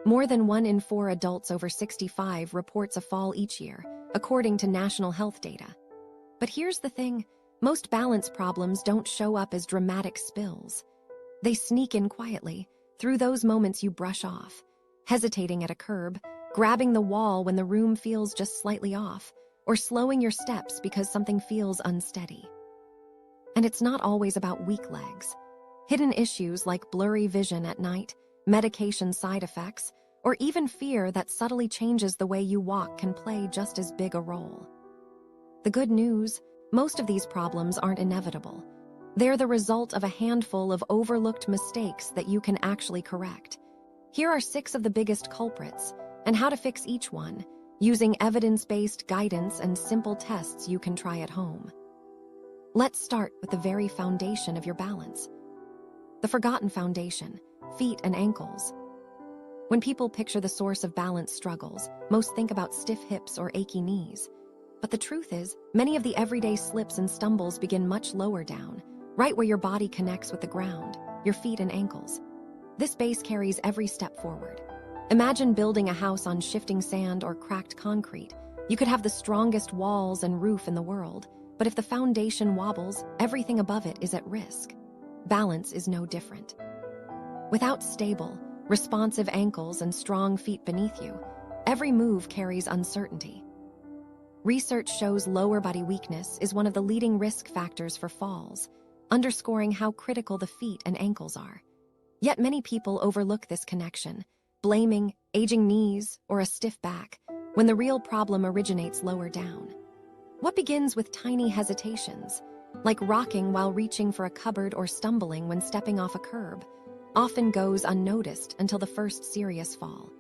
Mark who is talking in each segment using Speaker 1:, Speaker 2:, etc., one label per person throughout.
Speaker 1: More than 1 in 4 adults over 65 reports a fall each year, according to national health data. But here's the thing, most balance problems don't show up as dramatic spills. They sneak in quietly, through those moments you brush off, hesitating at a curb, grabbing the wall when the room feels just slightly off, or slowing your steps because something feels unsteady. And it's not always about weak legs. Hidden issues like blurry vision at night, medication side effects, or even fear that subtly changes the way you walk can play just as big a role. The good news, most of these problems aren't inevitable. They're the result of a handful of overlooked mistakes that you can actually correct. Here are 6 of the biggest culprits, and how to fix each one, using evidence-based guidance and simple tests you can try at home. Let's start with the very foundation of your balance. The forgotten foundation, feet and ankles. When people picture the source of balance struggles, most think about stiff hips or achy knees. But the truth is, many of the everyday slips and stumbles begin much lower down, right where your body connects with the ground, your feet and ankles. This base carries every step forward. Imagine building a house on shifting sand or cracked concrete. You could have the strongest walls and roof in the world, but if the foundation wobbles, everything above it is at risk. Balance is no different. Without stable, responsive ankles and strong feet beneath you, every move carries uncertainty. Research shows lower body weakness is one of the leading risk factors for falls, underscoring how critical the feet and ankles are. Yet many people overlook this connection, blaming aging knees or a stiff back, when the real problem originates lower down. What begins with tiny hesitations, like rocking while reaching for a cupboard or stumbling when stepping off a curb, often goes unnoticed until the first serious fall.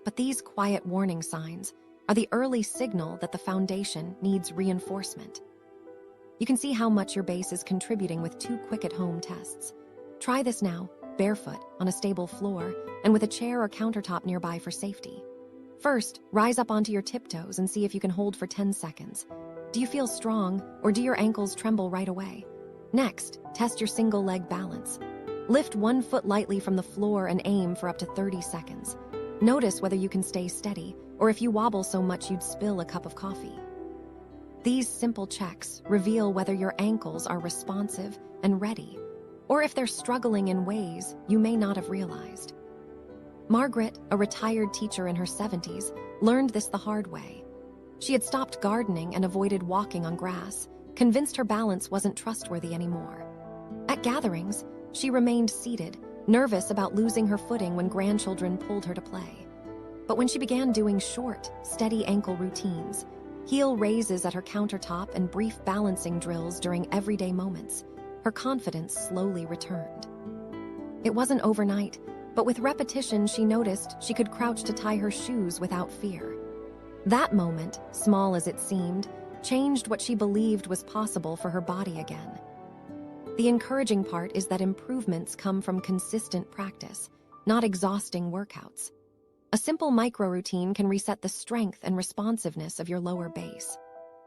Speaker 1: But these quiet warning signs are the early signal that the foundation needs reinforcement. You can see how much your base is contributing with 2 quick at-home tests. Try this now, barefoot, on a stable floor, and with a chair or countertop nearby for safety. First, rise up onto your tiptoes and see if you can hold for 10 seconds. Do you feel strong, or do your ankles tremble right away? Next, test your single leg balance. Lift 1 foot lightly from the floor and aim for up to 30 seconds. Notice whether you can stay steady, or if you wobble so much you'd spill a cup of coffee. These simple checks reveal whether your ankles are responsive and ready, or if they're struggling in ways you may not have realized. Margaret, a retired teacher in her 70s, learned this the hard way. She had stopped gardening and avoided walking on grass, convinced her balance wasn't trustworthy anymore. At gatherings, she remained seated, nervous about losing her footing when grandchildren pulled her to play. But when she began doing short, steady ankle routines, heel raises at her countertop and brief balancing drills during everyday moments, her confidence slowly returned. It wasn't overnight, but with repetition she noticed she could crouch to tie her shoes without fear. That moment, small as it seemed, changed what she believed was possible for her body again. The encouraging part is that improvements come from consistent practice, not exhausting workouts. A simple micro-routine can reset the strength and responsiveness of your lower base.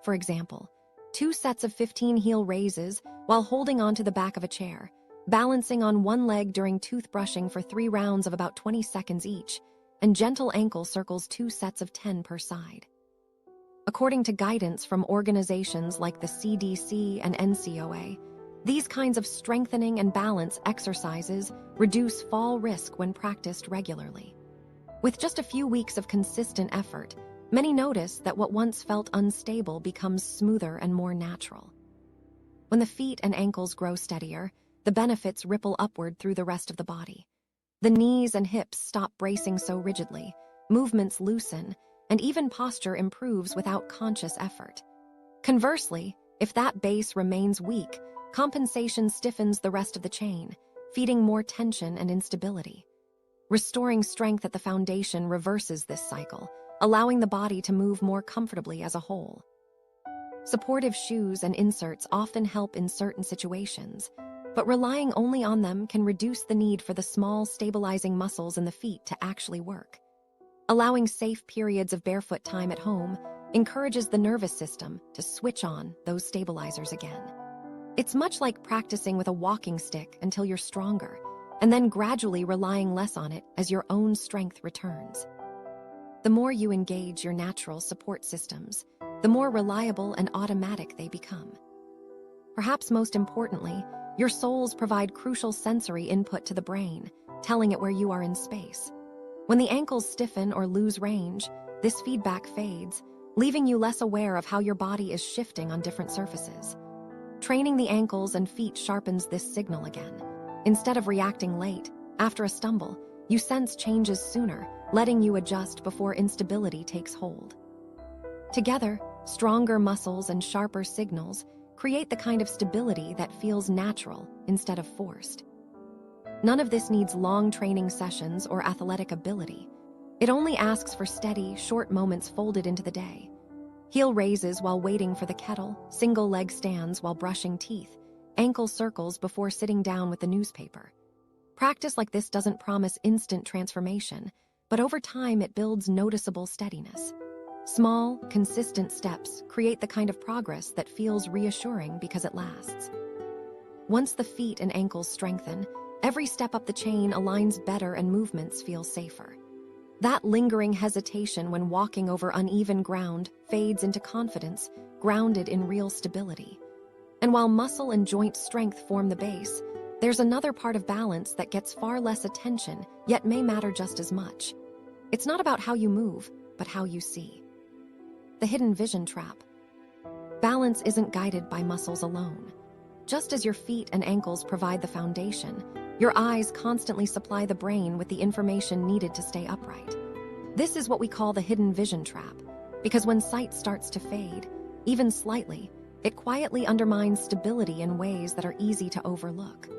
Speaker 1: For example, 2 sets of 15 heel raises while holding onto the back of a chair, balancing on one leg during toothbrushing for 3 rounds of about 20 seconds each, and gentle ankle circles 2 sets of 10 per side. According to guidance from organizations like the CDC and NCOA, these kinds of strengthening and balance exercises reduce fall risk when practiced regularly. With just a few weeks of consistent effort, many notice that what once felt unstable becomes smoother and more natural. When the feet and ankles grow steadier, the benefits ripple upward through the rest of the body. The knees and hips stop bracing so rigidly, movements loosen, and even posture improves without conscious effort. Conversely, if that base remains weak, compensation stiffens the rest of the chain, feeding more tension and instability. Restoring strength at the foundation reverses this cycle, allowing the body to move more comfortably as a whole. Supportive shoes and inserts often help in certain situations, but relying only on them can reduce the need for the small stabilizing muscles in the feet to actually work. Allowing safe periods of barefoot time at home encourages the nervous system to switch on those stabilizers again. It's much like practicing with a walking stick until you're stronger. and then gradually relying less on it as your own strength returns. The more you engage your natural support systems, the more reliable and automatic they become. Perhaps most importantly, your soles provide crucial sensory input to the brain, telling it where you are in space. When the ankles stiffen or lose range, this feedback fades, leaving you less aware of how your body is shifting on different surfaces. Training the ankles and feet sharpens this signal again. Instead of reacting late, after a stumble, you sense changes sooner, letting you adjust before instability takes hold. Together, stronger muscles and sharper signals create the kind of stability that feels natural instead of forced. None of this needs long training sessions or athletic ability. It only asks for steady, short moments folded into the day. Heel raises while waiting for the kettle, single leg stands while brushing teeth, ankle circles before sitting down with the newspaper. Practice like this doesn't promise instant transformation, but over time it builds noticeable steadiness. Small, consistent steps create the kind of progress that feels reassuring because it lasts. Once the feet and ankles strengthen, every step up the chain aligns better and movements feel safer. That lingering hesitation when walking over uneven ground fades into confidence, grounded in real stability. And while muscle and joint strength form the base, there's another part of balance that gets far less attention, yet may matter just as much. It's not about how you move, but how you see. The hidden vision trap. Balance isn't guided by muscles alone. Just as your feet and ankles provide the foundation, your eyes constantly supply the brain with the information needed to stay upright. This is what we call the hidden vision trap, because when sight starts to fade, even slightly, it quietly undermines stability in ways that are easy to overlook.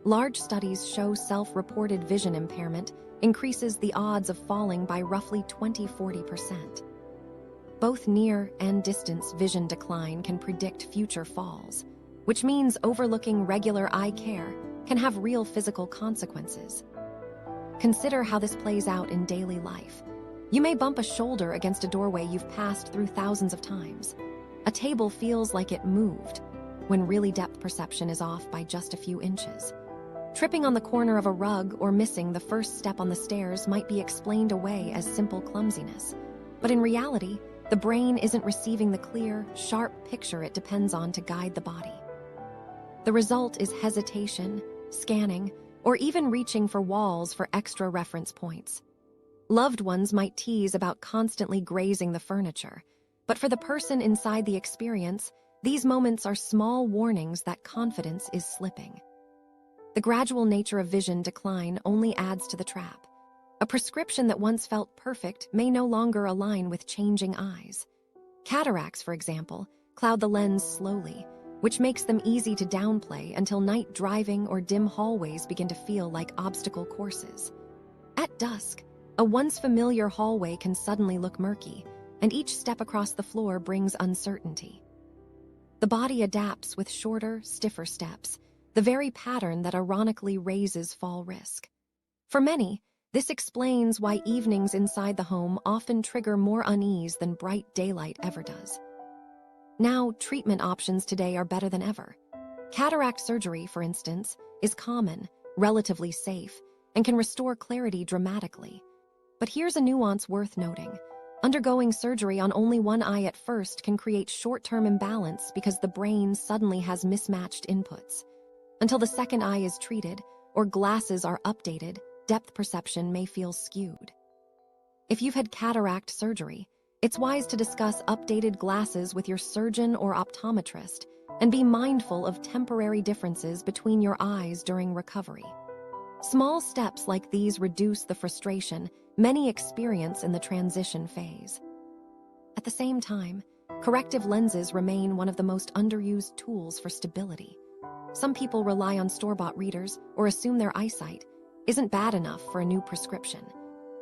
Speaker 1: Large studies show self-reported vision impairment increases the odds of falling by roughly 20–40%. Both near and distance vision decline can predict future falls, which means overlooking regular eye care can have real physical consequences. Consider how this plays out in daily life. You may bump a shoulder against a doorway you've passed through thousands of times. A table feels like it moved, when really depth perception is off by just a few inches. Tripping on the corner of a rug or missing the first step on the stairs might be explained away as simple clumsiness. But in reality, the brain isn't receiving the clear, sharp picture it depends on to guide the body. The result is hesitation, scanning, or even reaching for walls for extra reference points. Loved ones might tease about constantly grazing the furniture, but for the person inside the experience, these moments are small warnings that confidence is slipping. The gradual nature of vision decline only adds to the trap. A prescription that once felt perfect may no longer align with changing eyes. Cataracts, for example, cloud the lens slowly, which makes them easy to downplay until night driving or dim hallways begin to feel like obstacle courses. At dusk, a once familiar hallway can suddenly look murky, and each step across the floor brings uncertainty. The body adapts with shorter, stiffer steps, the very pattern that ironically raises fall risk. For many, this explains why evenings inside the home often trigger more unease than bright daylight ever does. Now, treatment options today are better than ever. Cataract surgery, for instance, is common, relatively safe, and can restore clarity dramatically. But here's a nuance worth noting. Undergoing surgery on only one eye at first can create short-term imbalance because the brain suddenly has mismatched inputs. Until the second eye is treated, or glasses are updated, depth perception may feel skewed. If you've had cataract surgery, it's wise to discuss updated glasses with your surgeon or optometrist and be mindful of temporary differences between your eyes during recovery. Small steps like these reduce the frustration many experience in the transition phase. At the same time, corrective lenses remain one of the most underused tools for stability. Some people rely on store-bought readers or assume their eyesight isn't bad enough for a new prescription.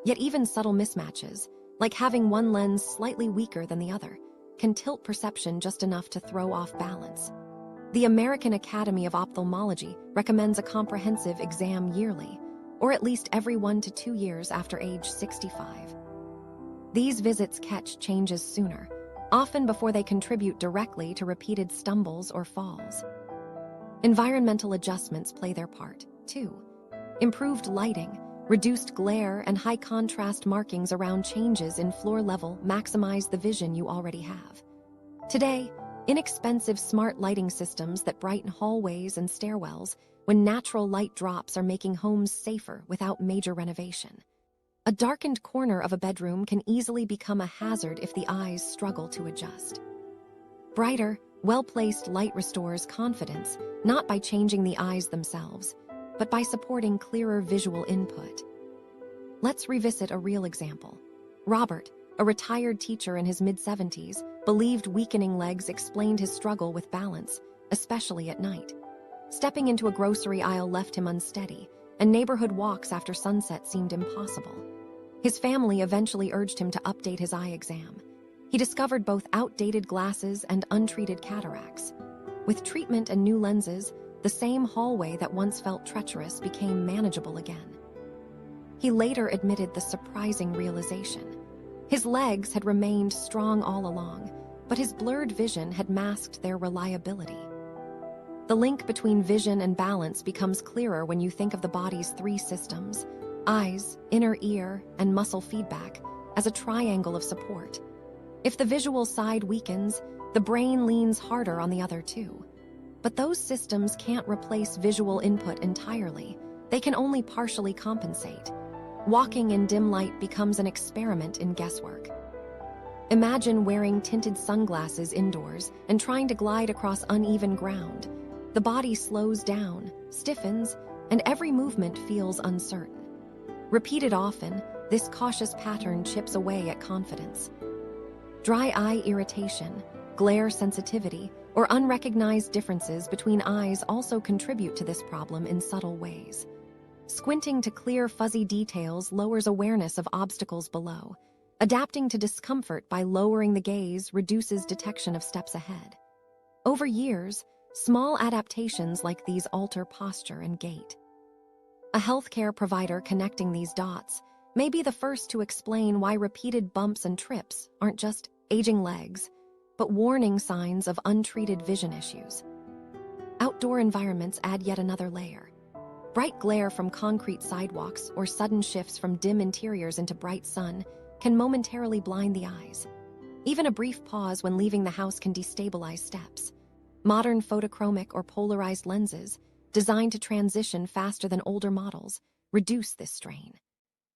Speaker 1: Yet even subtle mismatches, like having one lens slightly weaker than the other, can tilt perception just enough to throw off balance. The American Academy of Ophthalmology recommends a comprehensive exam yearly, or at least every 1 to 2 years after age 65. These visits catch changes sooner, often before they contribute directly to repeated stumbles or falls. Environmental adjustments play their part, too. Improved lighting, reduced glare, and high-contrast markings around changes in floor level maximize the vision you already have. Today, inexpensive smart lighting systems that brighten hallways and stairwells when natural light drops are making homes safer without major renovation. A darkened corner of a bedroom can easily become a hazard if the eyes struggle to adjust. Brighter, well-placed light restores confidence, not by changing the eyes themselves, but by supporting clearer visual input. Let's revisit a real example. Robert, a retired teacher in his mid-70s, believed weakening legs explained his struggle with balance, especially at night. Stepping into a grocery aisle left him unsteady, and neighborhood walks after sunset seemed impossible. His family eventually urged him to update his eye exam. He discovered both outdated glasses and untreated cataracts. With treatment and new lenses, the same hallway that once felt treacherous became manageable again. He later admitted the surprising realization. His legs had remained strong all along, but his blurred vision had masked their reliability. The link between vision and balance becomes clearer when you think of the body's three systems, eyes, inner ear, and muscle feedback, as a triangle of support. If the visual side weakens, the brain leans harder on the other two. But those systems can't replace visual input entirely. They can only partially compensate. Walking in dim light becomes an experiment in guesswork. Imagine wearing tinted sunglasses indoors and trying to glide across uneven ground. The body slows down, stiffens, and every movement feels uncertain. Repeated often, this cautious pattern chips away at confidence. Dry eye irritation, glare sensitivity, or unrecognized differences between eyes also contribute to this problem in subtle ways. Squinting to clear fuzzy details lowers awareness of obstacles below. Adapting to discomfort by lowering the gaze reduces detection of steps ahead. Over years, small adaptations like these alter posture and gait. A healthcare provider connecting these dots may be the first to explain why repeated bumps and trips aren't just aging legs, but warning signs of untreated vision issues. Outdoor environments add yet another layer. Bright glare from concrete sidewalks or sudden shifts from dim interiors into bright sun can momentarily blind the eyes. Even a brief pause when leaving the house can destabilize steps. Modern photochromic or polarized lenses, designed to transition faster than older models, reduce this strain.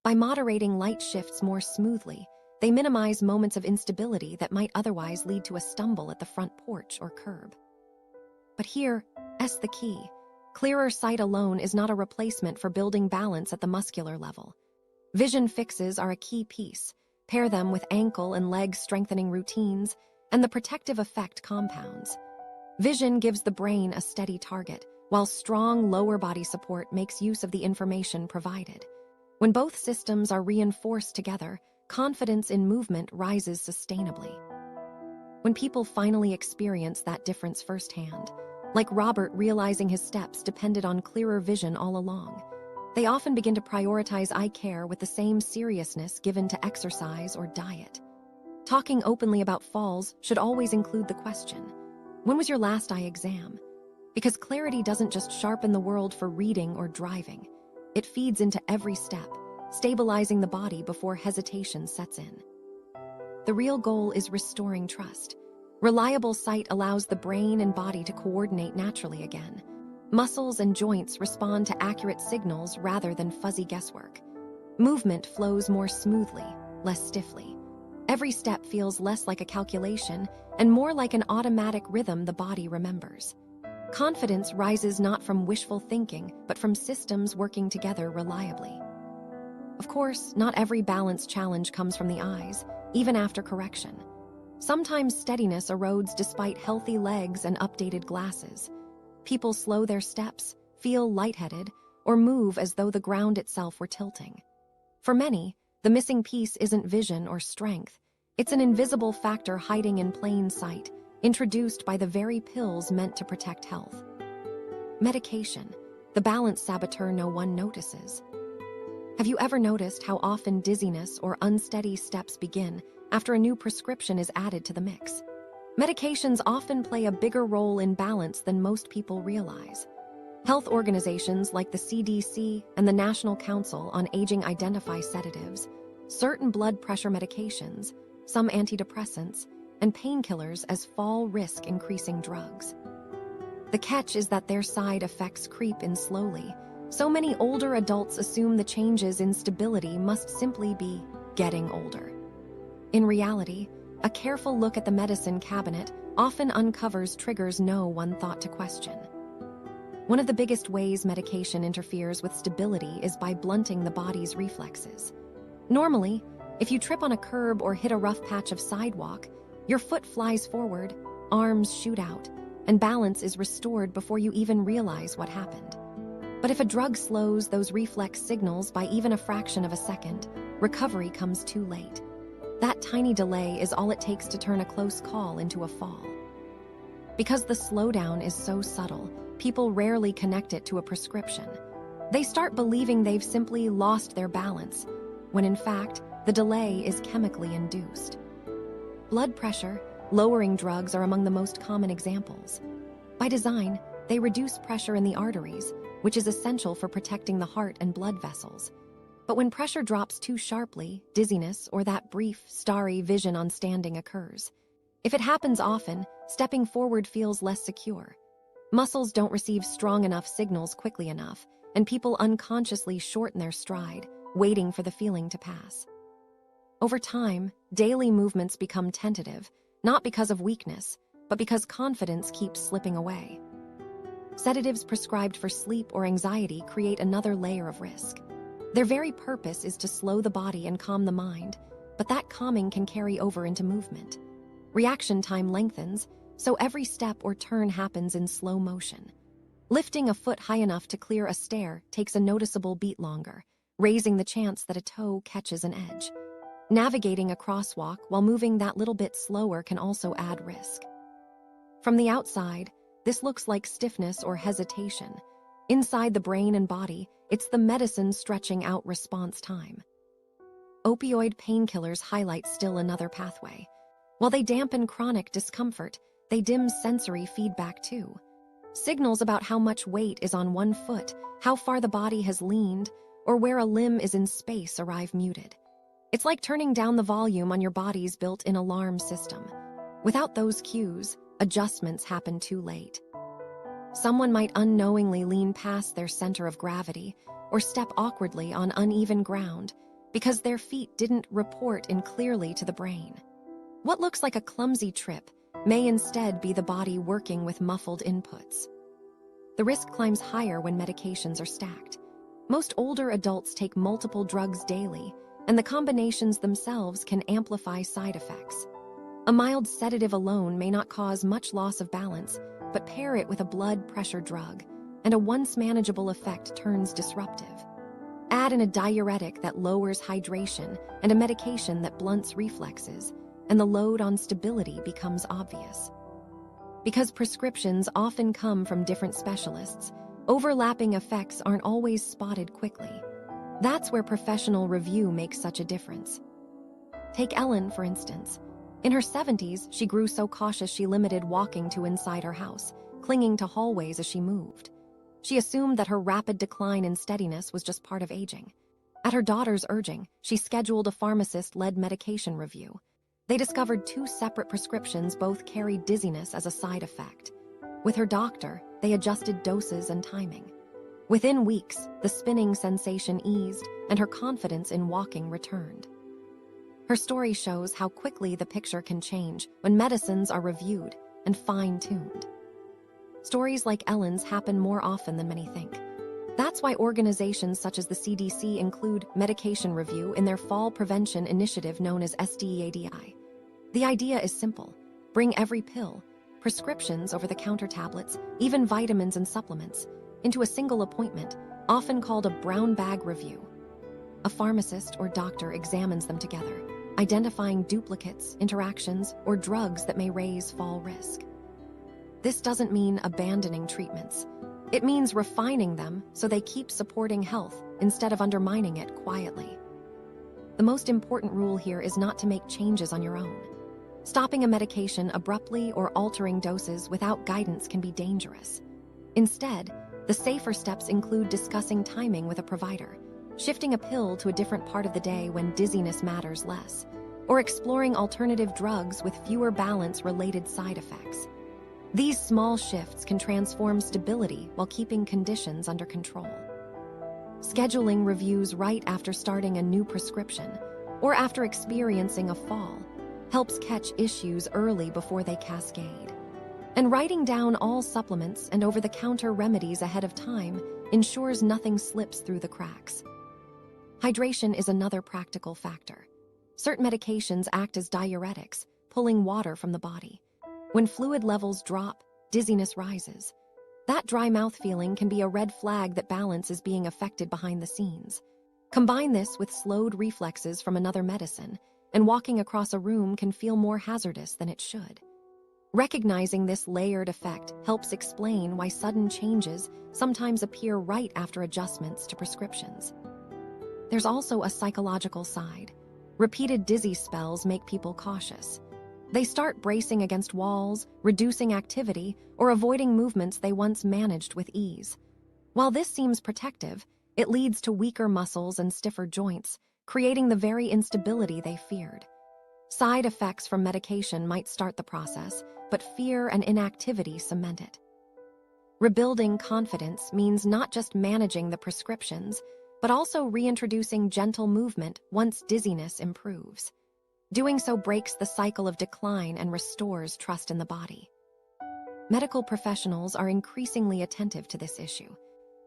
Speaker 1: By moderating light shifts more smoothly, they minimize moments of instability that might otherwise lead to a stumble at the front porch or curb. But here's the key. Clearer sight alone is not a replacement for building balance at the muscular level. Vision fixes are a key piece. Pair them with ankle and leg strengthening routines, and the protective effect compounds. Vision gives the brain a steady target, while strong lower body support makes use of the information provided. When both systems are reinforced together, confidence in movement rises sustainably. When people finally experience that difference firsthand, like Robert realizing his steps depended on clearer vision all along, they often begin to prioritize eye care with the same seriousness given to exercise or diet. Talking openly about falls should always include the question, when was your last eye exam? Because clarity doesn't just sharpen the world for reading or driving. It feeds into every step, stabilizing the body before hesitation sets in. The real goal is restoring trust. Reliable sight allows the brain and body to coordinate naturally again. Muscles and joints respond to accurate signals rather than fuzzy guesswork. Movement flows more smoothly, less stiffly. Every step feels less like a calculation and more like an automatic rhythm the body remembers. Confidence rises not from wishful thinking, but from systems working together reliably. Of course, not every balance challenge comes from the eyes, even after correction. Sometimes steadiness erodes despite healthy legs and updated glasses. People slow their steps, feel lightheaded, or move as though the ground itself were tilting. For many, the missing piece isn't vision or strength. It's an invisible factor hiding in plain sight, introduced by the very pills meant to protect health. Medication, the balance saboteur no one notices. Have you ever noticed how often dizziness or unsteady steps begin after a new prescription is added to the mix? Medications often play a bigger role in balance than most people realize. Health organizations like the CDC and the National Council on Aging identify sedatives, certain blood pressure medications, some antidepressants, and painkillers as fall risk-increasing drugs. The catch is that their side effects creep in slowly. So many older adults assume the changes in stability must simply be getting older. In reality, a careful look at the medicine cabinet often uncovers triggers no one thought to question. One of the biggest ways medication interferes with stability is by blunting the body's reflexes. Normally, if you trip on a curb or hit a rough patch of sidewalk, your foot flies forward, arms shoot out, and balance is restored before you even realize what happened. But if a drug slows those reflex signals by even a fraction of a second, recovery comes too late. That tiny delay is all it takes to turn a close call into a fall. Because the slowdown is so subtle, people rarely connect it to a prescription. They start believing they've simply lost their balance, when in fact, the delay is chemically induced. Blood pressure, lowering drugs are among the most common examples. By design, they reduce pressure in the arteries, which is essential for protecting the heart and blood vessels. But when pressure drops too sharply, dizziness or that brief, starry vision on standing occurs. If it happens often, stepping forward feels less secure. Muscles don't receive strong enough signals quickly enough, and people unconsciously shorten their stride, waiting for the feeling to pass. Over time, daily movements become tentative, not because of weakness, but because confidence keeps slipping away. Sedatives prescribed for sleep or anxiety create another layer of risk. Their very purpose is to slow the body and calm the mind, but that calming can carry over into movement. Reaction time lengthens, so every step or turn happens in slow motion. Lifting a foot high enough to clear a stair takes a noticeable beat longer, raising the chance that a toe catches an edge. Navigating a crosswalk while moving that little bit slower can also add risk. From the outside, this looks like stiffness or hesitation. Inside the brain and body, it's the medicine stretching out response time. Opioid painkillers highlight still another pathway. While they dampen chronic discomfort, they dim sensory feedback too. Signals about how much weight is on one foot, how far the body has leaned, or where a limb is in space arrive muted. It's like turning down the volume on your body's built-in alarm system. Without those cues, adjustments happen too late. Someone might unknowingly lean past their center of gravity or step awkwardly on uneven ground because their feet didn't report in clearly to the brain. What looks like a clumsy trip may instead be the body working with muffled inputs. The risk climbs higher when medications are stacked. Most older adults take multiple drugs daily, and the combinations themselves can amplify side effects. A mild sedative alone may not cause much loss of balance, but pair it with a blood pressure drug, and a once manageable effect turns disruptive. Add in a diuretic that lowers hydration and a medication that blunts reflexes, and the load on stability becomes obvious. Because prescriptions often come from different specialists, overlapping effects aren't always spotted quickly. That's where professional review makes such a difference. Take Ellen, for instance. In her 70s, she grew so cautious she limited walking to inside her house, clinging to hallways as she moved. She assumed that her rapid decline in steadiness was just part of aging. At her daughter's urging, she scheduled a pharmacist-led medication review. They discovered 2 separate prescriptions both carried dizziness as a side effect. With her doctor, they adjusted doses and timing. Within weeks, the spinning sensation eased and her confidence in walking returned. Her story shows how quickly the picture can change when medicines are reviewed and fine-tuned. Stories like Ellen's happen more often than many think. That's why organizations such as the CDC include medication review in their fall prevention initiative known as SDEADI. The idea is simple. Bring every pill, prescriptions, over-the-counter tablets, even vitamins and supplements, into a single appointment, often called a brown bag review. A pharmacist or doctor examines them together, identifying duplicates, interactions, or drugs that may raise fall risk. This doesn't mean abandoning treatments. It means refining them so they keep supporting health instead of undermining it quietly. The most important rule here is not to make changes on your own. Stopping a medication abruptly or altering doses without guidance can be dangerous. Instead, The safer steps include discussing timing with a provider, shifting a pill to a different part of the day when dizziness matters less, or exploring alternative drugs with fewer balance-related side effects. These small shifts can transform stability while keeping conditions under control. Scheduling reviews right after starting a new prescription or after experiencing a fall helps catch issues early before they cascade. And writing down all supplements and over-the-counter remedies ahead of time ensures nothing slips through the cracks. Hydration is another practical factor. Certain medications act as diuretics, pulling water from the body. When fluid levels drop, dizziness rises. That dry mouth feeling can be a red flag that balance is being affected behind the scenes. Combine this with slowed reflexes from another medicine, and walking across a room can feel more hazardous than it should. Recognizing this layered effect helps explain why sudden changes sometimes appear right after adjustments to prescriptions. There's also a psychological side. Repeated dizzy spells make people cautious. They start bracing against walls, reducing activity, or avoiding movements they once managed with ease. While this seems protective, it leads to weaker muscles and stiffer joints, creating the very instability they feared. Side effects from medication might start the process, but fear and inactivity cement it. Rebuilding confidence means not just managing the prescriptions, but also reintroducing gentle movement once dizziness improves. Doing so breaks the cycle of decline and restores trust in the body. Medical professionals are increasingly attentive to this issue.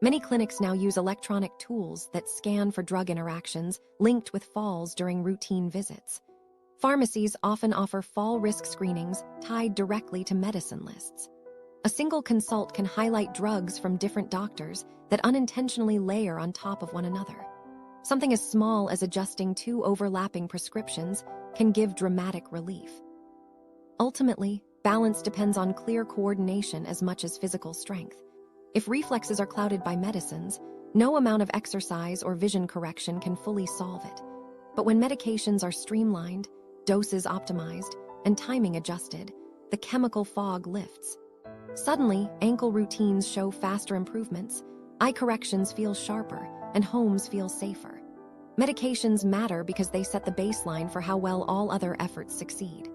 Speaker 1: Many clinics now use electronic tools that scan for drug interactions linked with falls during routine visits. Pharmacies often offer fall risk screenings tied directly to medicine lists. A single consult can highlight drugs from different doctors that unintentionally layer on top of one another. Something as small as adjusting two overlapping prescriptions can give dramatic relief. Ultimately, balance depends on clear coordination as much as physical strength. If reflexes are clouded by medicines, no amount of exercise or vision correction can fully solve it. But when medications are streamlined, doses optimized, and timing adjusted, the chemical fog lifts. Suddenly, ankle routines show faster improvements, eye corrections feel sharper, and homes feel safer. Medications matter because they set the baseline for how well all other efforts succeed.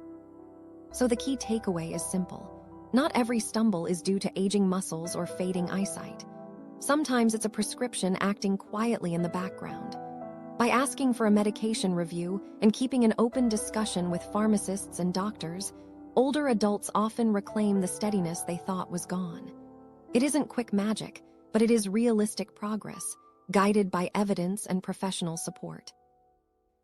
Speaker 1: So the key takeaway is simple. Not every stumble is due to aging muscles or fading eyesight. Sometimes it's a prescription acting quietly in the background. By asking for a medication review and keeping an open discussion with pharmacists and doctors, older adults often reclaim the steadiness they thought was gone. It isn't quick magic, but it is realistic progress, guided by evidence and professional support.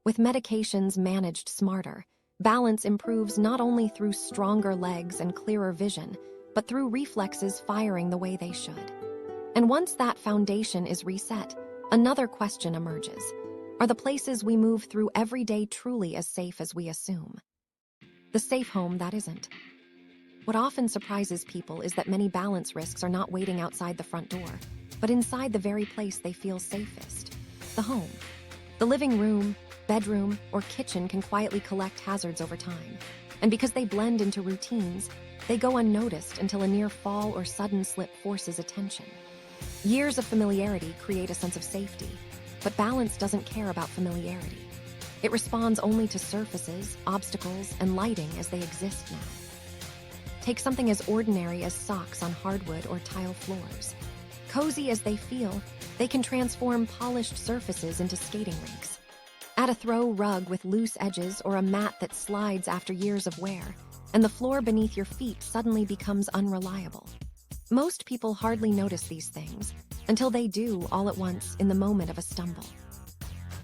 Speaker 1: With medications managed smarter, balance improves not only through stronger legs and clearer vision, but through reflexes firing the way they should. And once that foundation is reset, another question emerges. Are the places we move through every day truly as safe as we assume? The safe home that isn't. What often surprises people is that many balance risks are not waiting outside the front door, but inside the very place they feel safest, the home. The living room, bedroom, or kitchen can quietly collect hazards over time, and because they blend into routines, they go unnoticed until a near fall or sudden slip forces attention. Years of familiarity create a sense of safety, but balance doesn't care about familiarity. It responds only to surfaces, obstacles, and lighting as they exist now. Take something as ordinary as socks on hardwood or tile floors. Cozy as they feel, they can transform polished surfaces into skating rinks. Add a throw rug with loose edges or a mat that slides after years of wear, and the floor beneath your feet suddenly becomes unreliable. Most people hardly notice these things, until they do all at once in the moment of a stumble.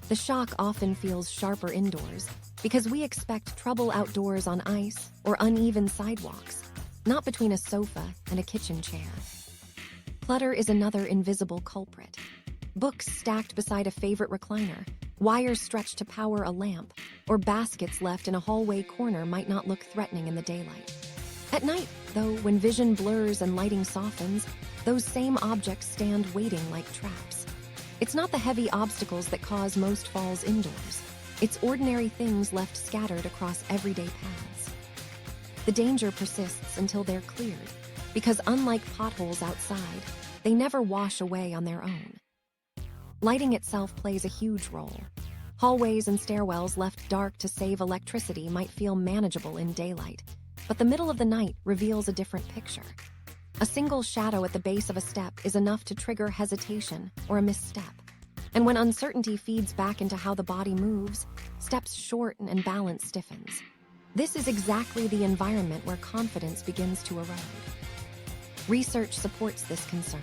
Speaker 1: The shock often feels sharper indoors, because we expect trouble outdoors on ice or uneven sidewalks, not between a sofa and a kitchen chair. Clutter is another invisible culprit. Books stacked beside a favorite recliner, wires stretched to power a lamp, or baskets left in a hallway corner might not look threatening in the daylight. At night, though, when vision blurs and lighting softens, those same objects stand waiting like traps. It's not the heavy obstacles that cause most falls indoors. It's ordinary things left scattered across everyday paths. The danger persists until they're cleared, because unlike potholes outside, they never wash away on their own. Lighting itself plays a huge role. Hallways and stairwells left dark to save electricity might feel manageable in daylight, but the middle of the night reveals a different picture. A single shadow at the base of a step is enough to trigger hesitation or a misstep. And when uncertainty feeds back into how the body moves, steps shorten and balance stiffens. This is exactly the environment where confidence begins to erode. Research supports this concern.